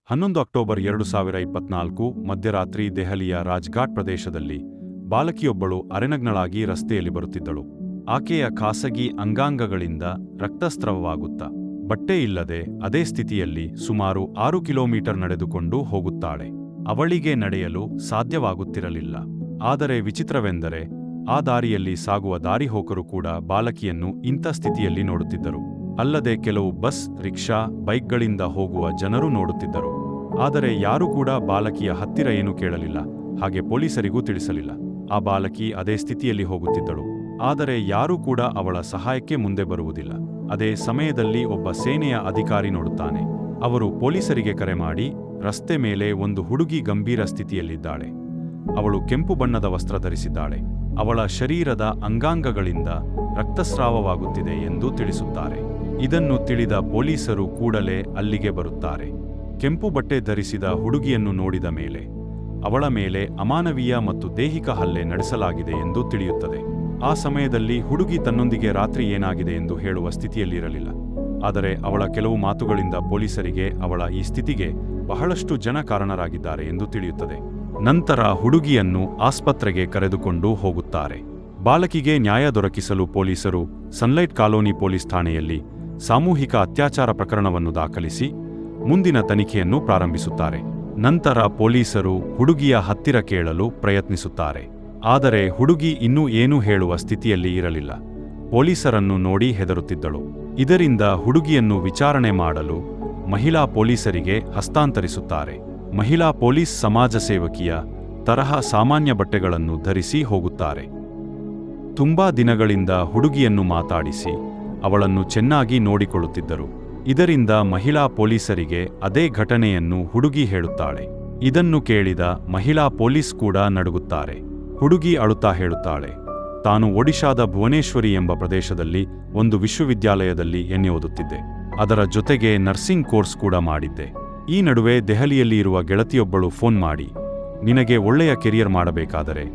11 October 2024 ಮಧ್ಯರಾತ್ರಿ ದೆಹಲಿಯ ರಾಜ್ಘಾಟ್ ಪ್ರದೇಶದಲ್ಲಿ ಬಾಲಕಿಯೊಬ್ಬಳು ಅರೆನಗ್ನಳಾಗಿ ರಸ್ತೆಯಲ್ಲಿ ಬರುತ್ತಿದ್ದಳು. ಆಕೆಯ ಖಾಸಗಿ ಅಂಗಾಂಗಗಳಿಂದ ರಕ್ತಸ್ರಾವವಾಗುತ್ತಾ ಬಟ್ಟೆ ಇಲ್ಲದೆ ಅದೇ ಸ್ಥಿತಿಯಲ್ಲಿ ಸುಮಾರು 6 ಕಿಲೋಮೀಟರ್ ನಡೆದುಕೊಂಡು ಹೋಗುತ್ತಾಳೆ. ಅವಳಿಗೆ ನಡೆಯಲು ಸಾಧ್ಯವಾಗುತ್ತಿರಲಿಲ್ಲ. ಆದರೆ ವಿಚಿತ್ರವೆಂದರೆ ಆ ದಾರಿಯಲ್ಲಿ ಸಾಗುವ ದಾರಿಹೋಕರು ಕೂಡ ಬಾಲಕಿಯನ್ನು ಇಂಥ ಸ್ಥಿತಿಯಲ್ಲಿ ನೋಡುತ್ತಿದ್ದರು. ಅಲ್ಲದೆ ಕೆಲವು ಬಸ್, ರಿಕ್ಷಾ, ಬೈಕ್ಗಳಿಂದ ಹೋಗುವ ಜನರು ನೋಡುತ್ತಿದ್ದರು. ಆದರೆ ಯಾರೂ ಕೂಡ ಬಾಲಕಿಯ ಹತ್ತಿರ ಏನೂ ಕೇಳಲಿಲ್ಲ, ಹಾಗೆ ಪೊಲೀಸರಿಗೂ ತಿಳಿಸಲಿಲ್ಲ. ಆ ಬಾಲಕಿ ಅದೇ ಸ್ಥಿತಿಯಲ್ಲಿ ಹೋಗುತ್ತಿದ್ದಳು. ಆದರೆ ಯಾರೂ ಕೂಡ ಅವಳ ಸಹಾಯಕ್ಕೆ ಮುಂದೆ ಬರುವುದಿಲ್ಲ. ಅದೇ ಸಮಯದಲ್ಲಿ ಒಬ್ಬ ಸೇನೆಯ ಅಧಿಕಾರಿ ನೋಡುತ್ತಾನೆ. ಅವರು ಪೊಲೀಸರಿಗೆ ಕರೆ ಮಾಡಿ, ರಸ್ತೆ ಮೇಲೆ ಒಂದು ಹುಡುಗಿ ಗಂಭೀರ ಸ್ಥಿತಿಯಲ್ಲಿದ್ದಾಳೆ. ಅವಳು ಕೆಂಪು ಬಣ್ಣದ ವಸ್ತ್ರ ಧರಿಸಿದ್ದಾಳೆ. ಅವಳ ಶರೀರದ ಅಂಗಾಂಗಗಳಿಂದ ರಕ್ತಸ್ರಾವವಾಗುತ್ತಿದೆ ಎಂದು ತಿಳಿಸುತ್ತಾರೆ. ಇದನ್ನು ತಿಳಿದ ಪೊಲೀಸರು ಕೂಡಲೇ ಅಲ್ಲಿಗೆ ಬರುತ್ತಾರೆ. ಕೆಂಪು ಬಟ್ಟೆ ಧರಿಸಿದ ಹುಡುಗಿಯನ್ನು ನೋಡಿದ ಮೇಲೆ ಅವಳ ಮೇಲೆ ಅಮಾನವೀಯ ಮತ್ತು ದೈಹಿಕ ಹಲ್ಲೆ ನಡೆಸಲಾಗಿದೆ ಎಂದು ತಿಳಿಯುತ್ತದೆ. ಆ ಸಮಯದಲ್ಲಿ ಹುಡುಗಿ ತನ್ನೊಂದಿಗೆ ರಾತ್ರಿ ಏನಾಗಿದೆ ಎಂದು ಹೇಳುವ ಸ್ಥಿತಿಯಲ್ಲಿರಲಿಲ್ಲ. ಆದರೆ ಅವಳ ಕೆಲವು ಮಾತುಗಳಿಂದ ಪೊಲೀಸರಿಗೆ ಅವಳ ಈ ಸ್ಥಿತಿಗೆ ಬಹಳಷ್ಟು ಜನ ಕಾರಣರಾಗಿದ್ದಾರೆ ಎಂದು ತಿಳಿಯುತ್ತದೆ. ನಂತರ ಹುಡುಗಿಯನ್ನು ಆಸ್ಪತ್ರೆಗೆ ಕರೆದುಕೊಂಡು ಹೋಗುತ್ತಾರೆ. ಬಾಲಕಿಗೆ ನ್ಯಾಯ ದೊರಕಿಸಲು ಪೊಲೀಸರು ಸನ್ಲೈಟ್ ಕಾಲೋನಿ ಪೊಲೀಸ್ ಠಾಣೆಯಲ್ಲಿ ಸಾಮೂಹಿಕ ಅತ್ಯಾಚಾರ ಪ್ರಕರಣವನ್ನು ದಾಖಲಿಸಿ ಮುಂದಿನ ತನಿಖೆಯನ್ನು ಪ್ರಾರಂಭಿಸುತ್ತಾರೆ. ನಂತರ ಪೊಲೀಸರು ಹುಡುಗಿಯ ಹತ್ತಿರ ಕೇಳಲು ಪ್ರಯತ್ನಿಸುತ್ತಾರೆ. ಆದರೆ ಹುಡುಗಿ ಇನ್ನೂ ಏನೂ ಹೇಳುವ ಸ್ಥಿತಿಯಲ್ಲಿ ಇರಲಿಲ್ಲ. ಪೊಲೀಸರನ್ನು ನೋಡಿ ಹೆದರುತ್ತಿದ್ದಳು. ಇದರಿಂದ ಹುಡುಗಿಯನ್ನು ವಿಚಾರಣೆ ಮಾಡಲು ಮಹಿಳಾ ಪೊಲೀಸರಿಗೆ ಹಸ್ತಾಂತರಿಸುತ್ತಾರೆ. ಮಹಿಳಾ ಪೊಲೀಸ್ ಸಮಾಜ ಸೇವಕಿಯ ತರಹ ಸಾಮಾನ್ಯ ಬಟ್ಟೆಗಳನ್ನು ಧರಿಸಿ ಹೋಗುತ್ತಾರೆ. ತುಂಬಾ ದಿನಗಳಿಂದ ಹುಡುಗಿಯನ್ನು ಮಾತಾಡಿಸಿ ಅವಳನ್ನು ಚೆನ್ನಾಗಿ ನೋಡಿಕೊಳ್ಳುತ್ತಿದ್ದರು. ಇದರಿಂದ ಮಹಿಳಾ ಪೊಲೀಸರಿಗೆ ಅದೇ ಘಟನೆಯನ್ನು ಹುಡುಗಿ ಹೇಳುತ್ತಾಳೆ. ಇದನ್ನು ಕೇಳಿದ ಮಹಿಳಾ ಪೊಲೀಸ್ ಕೂಡ ನಡುಗುತ್ತಾರೆ. ಹುಡುಗಿ ಅಳುತ್ತಾ ಹೇಳುತ್ತಾಳೆ, ತಾನು ಒಡಿಶಾದ ಭುವನೇಶ್ವರಿ ಎಂಬ ಪ್ರದೇಶದಲ್ಲಿ ಒಂದು ವಿಶ್ವವಿದ್ಯಾಲಯದಲ್ಲಿ ಓದುತ್ತಿದ್ದೆ. ಅದರ ಜೊತೆಗೆ ನರ್ಸಿಂಗ್ ಕೋರ್ಸ್ ಕೂಡ ಮಾಡಿದ್ದೆ. ಈ ನಡುವೆ ದೆಹಲಿಯಲ್ಲಿ ಇರುವ ಗೆಳತಿಯೊಬ್ಬಳು ಫೋನ್ ಮಾಡಿ, ನಿನಗೆ ಒಳ್ಳೆಯ ಕೆರಿಯರ್ ಮಾಡಬೇಕಾದರೆ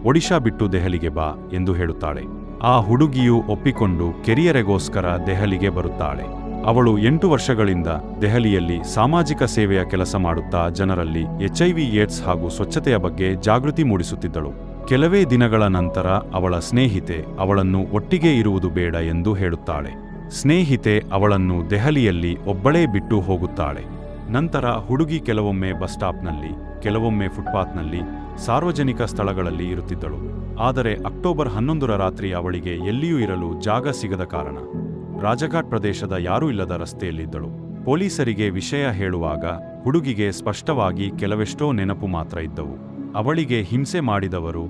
ಒಡಿಶಾ ಬಿಟ್ಟು ದೆಹಲಿಗೆ ಬಾ ಎಂದು ಹೇಳುತ್ತಾಳೆ. ಆ ಹುಡುಗಿಯು ಒಪ್ಪಿಕೊಂಡು ಕೆರಿಯರಿಗೋಸ್ಕರ ದೆಹಲಿಗೆ ಬರುತ್ತಾಳೆ. ಅವಳು 8 ವರ್ಷಗಳಿಂದ ದೆಹಲಿಯಲ್ಲಿ ಸಾಮಾಜಿಕ ಸೇವೆಯ ಕೆಲಸ ಮಾಡುತ್ತಾ ಜನರಲ್ಲಿ HIV ಏಡ್ಸ್ ಹಾಗೂ ಸ್ವಚ್ಛತೆಯ ಬಗ್ಗೆ ಜಾಗೃತಿ ಮೂಡಿಸುತ್ತಿದ್ದಳು. ಕೆಲವೇ ದಿನಗಳ ನಂತರ ಅವಳ ಸ್ನೇಹಿತೆ ಅವಳನ್ನು ಒಟ್ಟಿಗೆ ಇರುವುದು ಬೇಡ ಎಂದು ಹೇಳುತ್ತಾಳೆ. ಸ್ನೇಹಿತೆ ಅವಳನ್ನು ದೆಹಲಿಯಲ್ಲಿ ಒಬ್ಬಳೇ ಬಿಟ್ಟು ಹೋಗುತ್ತಾಳೆ. ನಂತರ ಹುಡುಗಿ ಕೆಲವೊಮ್ಮೆ ಬಸ್ ಸ್ಟಾಪ್ನಲ್ಲಿ, ಕೆಲವೊಮ್ಮೆ ಫುಟ್ಪಾತ್ನಲ್ಲಿ, ಸಾರ್ವಜನಿಕ ಸ್ಥಳಗಳಲ್ಲಿ ಇರುತ್ತಿದ್ದಳು. ಆದರೆ ಅಕ್ಟೋಬರ್ 11ರ ರಾತ್ರಿ ಅವಳಿಗೆ ಎಲ್ಲಿಯೂ ಇರಲು ಜಾಗ ಸಿಗದ ಕಾರಣ ರಾಜಘಾಟ್ ಪ್ರದೇಶದ ಯಾರೂ ಇಲ್ಲದ ರಸ್ತೆಯಲ್ಲಿದ್ದಳು. ಪೊಲೀಸರಿಗೆ ವಿಷಯ ಹೇಳುವಾಗ ಹುಡುಗಿಗೆ ಸ್ಪಷ್ಟವಾಗಿ ಕೆಲವೆಷ್ಟೋ ನೆನಪು ಮಾತ್ರ ಇದ್ದವು. ಅವಳಿಗೆ ಹಿಂಸೆ ಮಾಡಿದವರು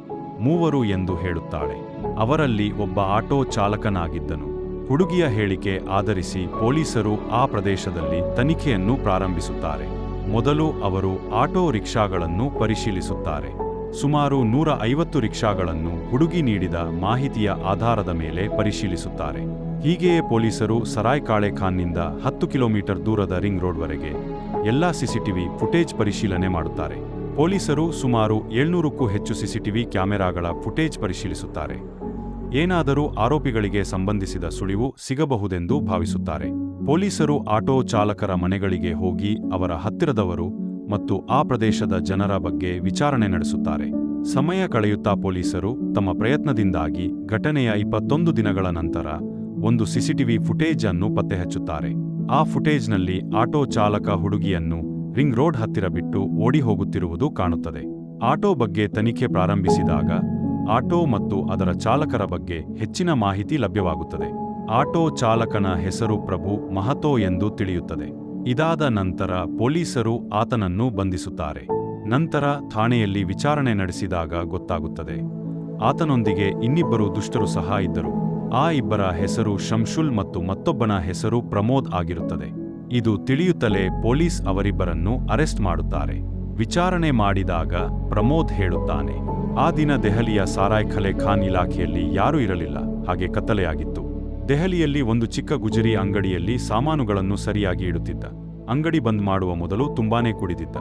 3 ಎಂದು ಹೇಳುತ್ತಾಳೆ. ಅವರಲ್ಲಿ ಒಬ್ಬ ಆಟೋ ಚಾಲಕನಾಗಿದ್ದನು. ಹುಡುಗಿಯ ಹೇಳಿಕೆ ಆಧರಿಸಿ ಪೊಲೀಸರು ಆ ಪ್ರದೇಶದಲ್ಲಿ ತನಿಖೆಯನ್ನು ಪ್ರಾರಂಭಿಸುತ್ತಾರೆ. ಮೊದಲು ಅವರು ಆಟೋ ರಿಕ್ಷಾಗಳನ್ನು ಪರಿಶೀಲಿಸುತ್ತಾರೆ. ಸುಮಾರು 150 ರಿಕ್ಷಾಗಳನ್ನು ಹುಡುಗಿ ನೀಡಿದ ಮಾಹಿತಿಯ ಆಧಾರದ ಮೇಲೆ ಪರಿಶೀಲಿಸುತ್ತಾರೆ. ಹೀಗೆಯೇ ಪೊಲೀಸರು ಸರಾಯ್ ಕಾಳೆ ಖಾನ್ನಿಂದ 10 ಕಿಲೋಮೀಟರ್ ದೂರದ ರಿಂಗ್ ರೋಡ್ವರೆಗೆ ಎಲ್ಲಾ ಸಿಸಿಟಿವಿ ಫುಟೇಜ್ ಪರಿಶೀಲನೆ ಮಾಡುತ್ತಾರೆ. ಪೊಲೀಸರು ಸುಮಾರು 700ಕ್ಕೂ ಹೆಚ್ಚು ಸಿಸಿಟಿವಿ ಕ್ಯಾಮೆರಾಗಳ ಫುಟೇಜ್ ಪರಿಶೀಲಿಸುತ್ತಾರೆ. ಏನಾದರೂ ಆರೋಪಿಗಳಿಗೆ ಸಂಬಂಧಿಸಿದ ಸುಳಿವು ಸಿಗಬಹುದೆಂದು ಭಾವಿಸುತ್ತಾರೆ. ಪೊಲೀಸರು ಆಟೋ ಚಾಲಕರ ಮನೆಗಳಿಗೆ ಹೋಗಿ ಅವರ ಹತ್ತಿರದವರು ಮತ್ತು ಆ ಪ್ರದೇಶದ ಜನರ ಬಗ್ಗೆ ವಿಚಾರಣೆ ನಡೆಸುತ್ತಾರೆ. ಸಮಯ ಕಳೆಯುತ್ತಾ ಪೊಲೀಸರು ತಮ್ಮ ಪ್ರಯತ್ನದಿಂದಾಗಿ ಘಟನೆಯ 21 ದಿನಗಳ ನಂತರ ಒಂದು ಸಿಸಿಟಿವಿ ಫುಟೇಜ್ ಅನ್ನು ಪತ್ತೆ ಹಚ್ಚುತ್ತಾರೆ. ಆ ಫುಟೇಜ್ನಲ್ಲಿ ಆಟೋ ಚಾಲಕ ಹುಡುಗಿಯನ್ನು ರಿಂಗ್ ರೋಡ್ ಹತ್ತಿರ ಬಿಟ್ಟು ಓಡಿ ಹೋಗುತ್ತಿರುವುದು ಕಾಣುತ್ತದೆ. ಆಟೋ ಬಗ್ಗೆ ತನಿಖೆ ಪ್ರಾರಂಭಿಸಿದಾಗ ಆಟೋ ಮತ್ತು ಅದರ ಚಾಲಕರ ಬಗ್ಗೆ ಹೆಚ್ಚಿನ ಮಾಹಿತಿ ಲಭ್ಯವಾಗುತ್ತದೆ. ಆಟೋ ಚಾಲಕನ ಹೆಸರು ಪ್ರಭು ಮಹತೋ ಎಂದು ತಿಳಿಯುತ್ತದೆ. ಇದಾದ ನಂತರ ಪೊಲೀಸರು ಆತನನ್ನು ಬಂಧಿಸುತ್ತಾರೆ. ನಂತರ ಠಾಣೆಯಲ್ಲಿ ವಿಚಾರಣೆ ನಡೆಸಿದಾಗ ಗೊತ್ತಾಗುತ್ತದೆ, ಆತನೊಂದಿಗೆ ಇನ್ನಿಬ್ಬರು ದುಷ್ಟರು ಸಹ ಇದ್ದರು. ಆ ಇಬ್ಬರ ಹೆಸರು ಶಂಶುಲ್ ಮತ್ತು ಮತ್ತೊಬ್ಬನ ಹೆಸರು ಪ್ರಮೋದ್ ಆಗಿರುತ್ತದೆ. ಇದು ತಿಳಿಯುತ್ತಲೇ ಪೊಲೀಸ್ ಅವರಿಬ್ಬರನ್ನು ಅರೆಸ್ಟ್ ಮಾಡುತ್ತಾರೆ. ವಿಚಾರಣೆ ಮಾಡಿದಾಗ ಪ್ರಮೋದ್ ಹೇಳುತ್ತಾನೆ, ಆ ದಿನ ದೆಹಲಿಯ ಸರಾಯ್ ಕಾಳೆ ಖಾನ್ ಇಲಾಖೆಯಲ್ಲಿ ಯಾರೂ ಇರಲಿಲ್ಲ, ಹಾಗೆ ಕತ್ತಲೆಯಾಗಿತ್ತು. ದೆಹಲಿಯಲ್ಲಿ ಒಂದು ಚಿಕ್ಕ ಗುಜರಿ ಅಂಗಡಿಯಲ್ಲಿ ಸಾಮಾನುಗಳನ್ನು ಸರಿಯಾಗಿ ಇಡುತ್ತಿದ್ದ. ಅಂಗಡಿ ಬಂದ್ ಮಾಡುವ ಮೊದಲು ತುಂಬಾನೇ ಕುಡಿದಿದ್ದ.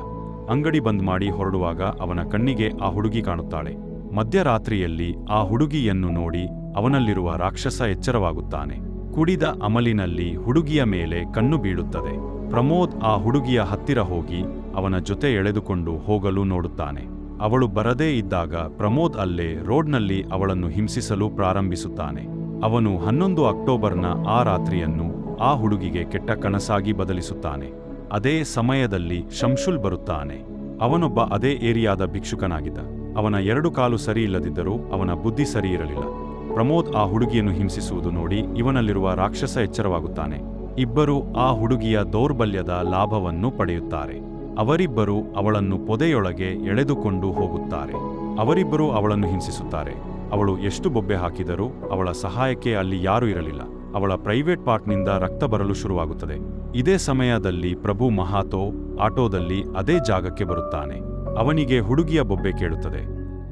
ಅಂಗಡಿ ಬಂದ್ ಮಾಡಿ ಹೊರಡುವಾಗ ಅವನ ಕಣ್ಣಿಗೆ ಆ ಹುಡುಗಿ ಕಾಣುತ್ತಾಳೆ. ಮಧ್ಯರಾತ್ರಿಯಲ್ಲಿ ಆ ಹುಡುಗಿಯನ್ನು ನೋಡಿ ಅವನಲ್ಲಿರುವ ರಾಕ್ಷಸ ಎಚ್ಚರವಾಗುತ್ತಾನೆ. ಕುಡಿದ ಅಮಲಿನಲ್ಲಿ ಹುಡುಗಿಯ ಮೇಲೆ ಕಣ್ಣು ಬೀಳುತ್ತದೆ. ಪ್ರಮೋದ್ ಆ ಹುಡುಗಿಯ ಹತ್ತಿರ ಹೋಗಿ ಅವನ ಜೊತೆ ಎಳೆದುಕೊಂಡು ಹೋಗಲು ನೋಡುತ್ತಾನೆ. ಅವಳು ಬರದೇ ಇದ್ದಾಗ ಪ್ರಮೋದ್ ಅಲ್ಲೇ ರೋಡ್ನಲ್ಲಿ ಅವಳನ್ನು ಹಿಂಸಿಸಲು ಪ್ರಾರಂಭಿಸುತ್ತಾನೆ. ಅವನು 11 ಅಕ್ಟೋಬರ್ನ ಆ ರಾತ್ರಿಯನ್ನು ಆ ಹುಡುಗಿಗೆ ಕೆಟ್ಟ ಕನಸಾಗಿ ಬದಲಿಸುತ್ತಾನೆ. ಅದೇ ಸಮಯದಲ್ಲಿ ಶಂಶುಲ್ ಬರುತ್ತಾನೆ. ಅವನೊಬ್ಬ ಅದೇ ಏರಿಯಾದ ಭಿಕ್ಷುಕನಾಗಿದ್ದ. ಅವನ 2 ಕಾಲು ಸರಿ ಇಲ್ಲದಿದ್ದರೂ ಅವನ ಬುದ್ಧಿ ಸರಿ ಇರಲಿಲ್ಲ. ಪ್ರಮೋದ್ ಆ ಹುಡುಗಿಯನ್ನು ಹಿಂಸಿಸುವುದು ನೋಡಿ ಇವನಲ್ಲಿರುವ ರಾಕ್ಷಸ ಎಚ್ಚರವಾಗುತ್ತಾನೆ. ಇಬ್ಬರು ಆ ಹುಡುಗಿಯ ದೌರ್ಬಲ್ಯದ ಲಾಭವನ್ನು ಪಡೆಯುತ್ತಾರೆ. ಅವರಿಬ್ಬರು ಅವಳನ್ನು ಪೊದೆಯೊಳಗೆ ಎಳೆದುಕೊಂಡು ಹೋಗುತ್ತಾರೆ. ಅವರಿಬ್ಬರು ಅವಳನ್ನು ಹಿಂಸಿಸುತ್ತಾರೆ. ಅವಳು ಎಷ್ಟು ಬೊಬ್ಬೆ ಹಾಕಿದರೂ ಅವಳ ಸಹಾಯಕ್ಕೆ ಅಲ್ಲಿ ಯಾರೂ ಇರಲಿಲ್ಲ. ಅವಳ ಪ್ರೈವೇಟ್ ಪಾರ್ಟ್ನಿಂದ ರಕ್ತ ಬರಲು ಶುರುವಾಗುತ್ತದೆ. ಇದೇ ಸಮಯದಲ್ಲಿ ಪ್ರಭು ಮಹಾತೋ ಆಟೋದಲ್ಲಿ ಅದೇ ಜಾಗಕ್ಕೆ ಬರುತ್ತಾನೆ. ಅವನಿಗೆ ಹುಡುಗಿಯ ಬೊಬ್ಬೆ ಕೇಳುತ್ತದೆ.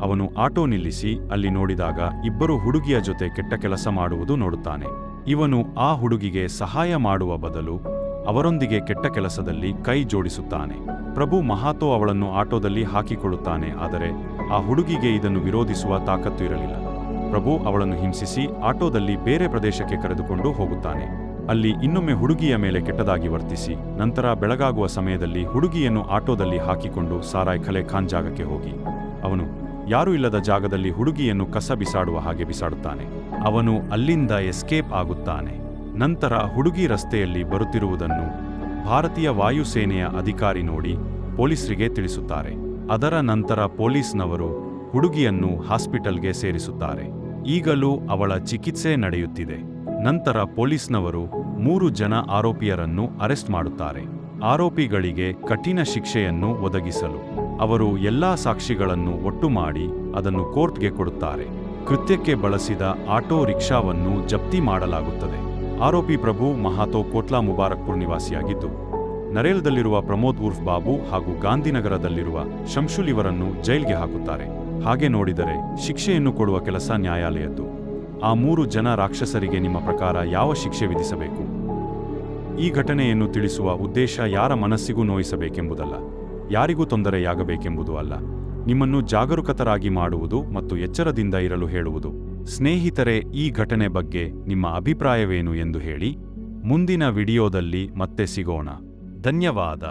ಅವನು ಆಟೋ ನಿಲ್ಲಿಸಿ ಅಲ್ಲಿ ನೋಡಿದಾಗ ಇಬ್ಬರು ಹುಡುಗಿಯ ಜೊತೆ ಕೆಟ್ಟ ಕೆಲಸ ಮಾಡುವುದು ನೋಡುತ್ತಾನೆ. ಇವನು ಆ ಹುಡುಗಿಗೆ ಸಹಾಯ ಮಾಡುವ ಬದಲು ಅವರೊಂದಿಗೆ ಕೆಟ್ಟ ಕೆಲಸದಲ್ಲಿ ಕೈ ಜೋಡಿಸುತ್ತಾನೆ. ಪ್ರಭು ಮಹಾತೋ ಅವಳನ್ನು ಆಟೋದಲ್ಲಿ ಹಾಕಿಕೊಳ್ಳುತ್ತಾನೆ. ಆದರೆ ಆ ಹುಡುಗಿಗೆ ಇದನ್ನು ವಿರೋಧಿಸುವ ತಾಕತ್ತು ಇರಲಿಲ್ಲ. ಪ್ರಭು ಅವಳನ್ನು ಹಿಂಸಿಸಿ ಆಟೋದಲ್ಲಿ ಬೇರೆ ಪ್ರದೇಶಕ್ಕೆ ಕರೆದುಕೊಂಡು ಹೋಗುತ್ತಾನೆ. ಅಲ್ಲಿ ಇನ್ನೊಮ್ಮೆ ಹುಡುಗಿಯ ಮೇಲೆ ಕೆಟ್ಟದಾಗಿ ವರ್ತಿಸಿ ನಂತರ ಬೆಳಗಾಗುವ ಸಮಯದಲ್ಲಿ ಹುಡುಗಿಯನ್ನು ಆಟೋದಲ್ಲಿ ಹಾಕಿಕೊಂಡು ಸಾರಾಯ್ ಖಲೆ ಖಾನ್ ಜಾಗಕ್ಕೆ ಹೋಗಿ ಅವನು ಯಾರೂ ಇಲ್ಲದ ಜಾಗದಲ್ಲಿ ಹುಡುಗಿಯನ್ನು ಕಸ ಬಿಸಾಡುವ ಹಾಗೆ ಬಿಸಾಡುತ್ತಾನೆ. ಅವನು ಅಲ್ಲಿಂದ ಎಸ್ಕೇಪ್ ಆಗುತ್ತಾನೆ. ನಂತರ ಹುಡುಗಿ ರಸ್ತೆಯಲ್ಲಿ ಬರುತ್ತಿರುವುದನ್ನು ಭಾರತೀಯ ವಾಯುಸೇನೆಯ ಅಧಿಕಾರಿ ನೋಡಿ ಪೊಲೀಸರಿಗೆ ತಿಳಿಸುತ್ತಾರೆ. ಅದರ ನಂತರ ಪೊಲೀಸ್ನವರು ಹುಡುಗಿಯನ್ನು ಹಾಸ್ಪಿಟಲ್ಗೆ ಸೇರಿಸುತ್ತಾರೆ. ಈಗಲೂ ಅವಳ ಚಿಕಿತ್ಸೆ ನಡೆಯುತ್ತಿದೆ. ನಂತರ ಪೊಲೀಸ್ನವರು 3 ಜನ ಆರೋಪಿಯರನ್ನು ಅರೆಸ್ಟ್ ಮಾಡುತ್ತಾರೆ. ಆರೋಪಿಗಳಿಗೆ ಕಠಿಣ ಶಿಕ್ಷೆಯನ್ನು ಒದಗಿಸಲು ಅವರು ಎಲ್ಲಾ ಸಾಕ್ಷಿಗಳನ್ನು ಒಟ್ಟು ಮಾಡಿ ಅದನ್ನು ಕೋರ್ಟ್ಗೆ ಕೊಡುತ್ತಾರೆ. ಕೃತ್ಯಕ್ಕೆ ಬಳಸಿದ ಆಟೋ ರಿಕ್ಷಾವನ್ನು ಜಪ್ತಿ ಮಾಡಲಾಗುತ್ತದೆ. ಆರೋಪಿ ಪ್ರಭು ಮಹಾತೋ ಕೋಟ್ಲಾ ಮುಬಾರಕ್ಪುರ್ ನಿವಾಸಿಯಾಗಿದ್ದು, ನರೇಲ್ದಲ್ಲಿರುವ ಪ್ರಮೋದ್ ಉರ್ಫ್ ಬಾಬು ಹಾಗೂ ಗಾಂಧಿನಗರದಲ್ಲಿರುವ ಶಂಶುಲ್ ಇವರನ್ನು ಜೈಲ್ಗೆ ಹಾಕುತ್ತಾರೆ. ಹಾಗೆ ನೋಡಿದರೆ ಶಿಕ್ಷೆಯನ್ನು ಕೊಡುವ ಕೆಲಸ ನ್ಯಾಯಾಲಯದ್ದು. ಆ 3 ಜನ ರಾಕ್ಷಸರಿಗೆ ನಿಮ್ಮ ಪ್ರಕಾರ ಯಾವ ಶಿಕ್ಷೆ ವಿಧಿಸಬೇಕು? ಈ ಘಟನೆಯನ್ನು ತಿಳಿಸುವ ಉದ್ದೇಶ ಯಾರ ಮನಸ್ಸಿಗೂ ನೋಯಿಸಬೇಕೆಂಬುದಲ್ಲ, ಯಾರಿಗೂ ತೊಂದರೆಯಾಗಬೇಕೆಂಬುದು ಅಲ್ಲ, ನಿಮ್ಮನ್ನು ಜಾಗರೂಕತರಾಗಿ ಮಾಡುವುದು ಮತ್ತು ಎಚ್ಚರದಿಂದ ಇರಲು ಹೇಳುವುದು. ಸ್ನೇಹಿತರೆ, ಈ ಘಟನೆ ಬಗ್ಗೆ ನಿಮ್ಮ ಅಭಿಪ್ರಾಯವೇನು ಎಂದು ಹೇಳಿ. ಮುಂದಿನ ವಿಡಿಯೋದಲ್ಲಿ ಮತ್ತೆ ಸಿಗೋಣ. ಧನ್ಯವಾದ.